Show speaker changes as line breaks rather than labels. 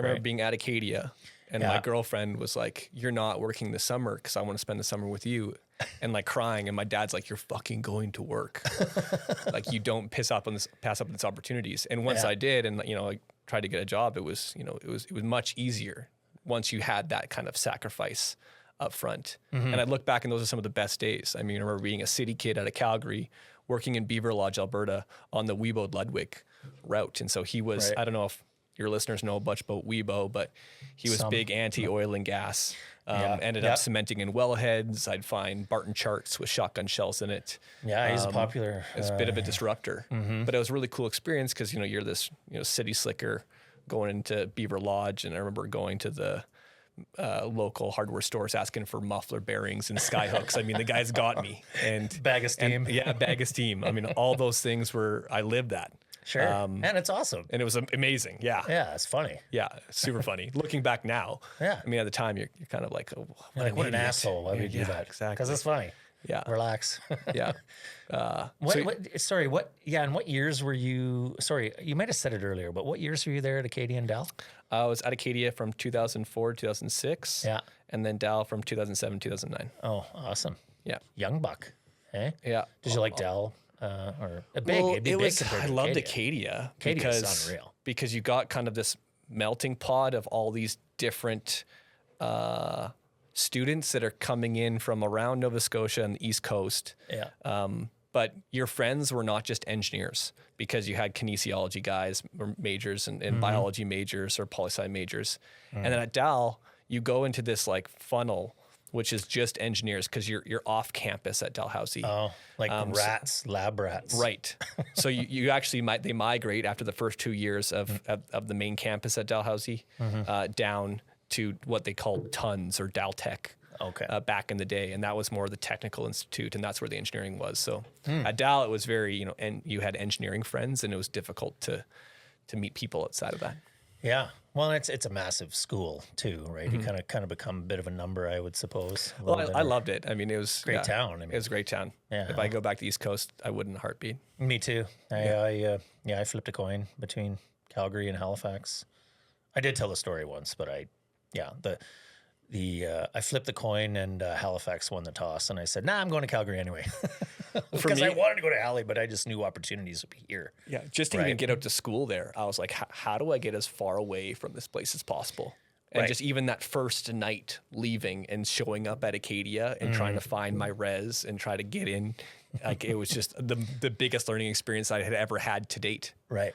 remember being at Acadia and my girlfriend was like, "You're not working this summer because I want to spend the summer with you," and like crying. And my dad's like, "You're fucking going to work. Like you don't pass up on these opportunities." And once I did, and I tried to get a job, it was much easier once you had that kind of sacrifice up front. And I look back and those are some of the best days. I mean, I remember being a city kid out of Calgary, working in Beaver Lodge, Alberta on the Weibo Ludwig route. And so he was, I don't know if your listeners know much about Weibo, but he was big anti-oil and gas. Ended up cementing in wellheads. I'd find Barton charts with shotgun shells in it.
Yeah, he's popular.
It's a bit of a disruptor. But it was a really cool experience because, you're this city slicker going into Beaver Lodge. And I remember going to the local hardware stores asking for muffler bearings and skyhooks. I mean, the guys got me. And
bag of steam.
Bag of steam. I mean, all those things I lived that.
Sure. And it's awesome.
And it was amazing. Yeah.
Yeah, it's funny.
Yeah, super funny. Looking back now.
Yeah.
I mean, at the time, you're kind of like, oh,
what an asshole. Why would you do that?
Exactly.
Because it's funny.
Yeah.
Relax.
Yeah.
And what years were you, you might have said it earlier, but what years were you there at Acadia and Dal?
I was at Acadia from 2004, 2006.
Yeah.
And then Dal from 2007, 2009.
Oh, awesome.
Yeah.
Young buck. Eh?
Yeah.
Did you like Dal? Or a big,
well,
it'd be big compared
I
to
loved
Acadia.
Acadia
Acadia's unreal.
because you got kind of this melting pot of all these different students that are coming in from around Nova Scotia and the East Coast.
Yeah.
But your friends were not just engineers because you had kinesiology guys or majors and biology majors or poli-sci majors. And then at Dal, you go into this like funnel, which is just engineers because you're off campus at Dalhousie.
Oh, like rats, lab rats.
Right. So you actually they migrate after the first 2 years of the main campus at Dalhousie down to what they called TUNS or Daltech.
Okay.
Back in the day, and that was more the technical institute, and that's where the engineering was. So at Dal, it was very, and you had engineering friends, and it was difficult to meet people outside of that.
Yeah. Well, it's a massive school too, right? You kind of become a bit of a number, I would suppose.
Well, I loved it. I mean, it was
great town. I mean,
it was a great town. Yeah. If I go back to the East Coast, I wouldn't heartbeat.
Me too. I flipped a coin between Calgary and Halifax. I did tell the story once, but I flipped the coin and Halifax won the toss, and I said, "Nah, I'm going to Calgary anyway," because I wanted to go to Hali, but I just knew opportunities would be here.
Yeah, just to even get out to school there, I was like, "How do I get as far away from this place as possible?" And just even that first night leaving and showing up at Acadia and trying to find my res and try to get in, like it was just the biggest learning experience I had ever had to date.
Right.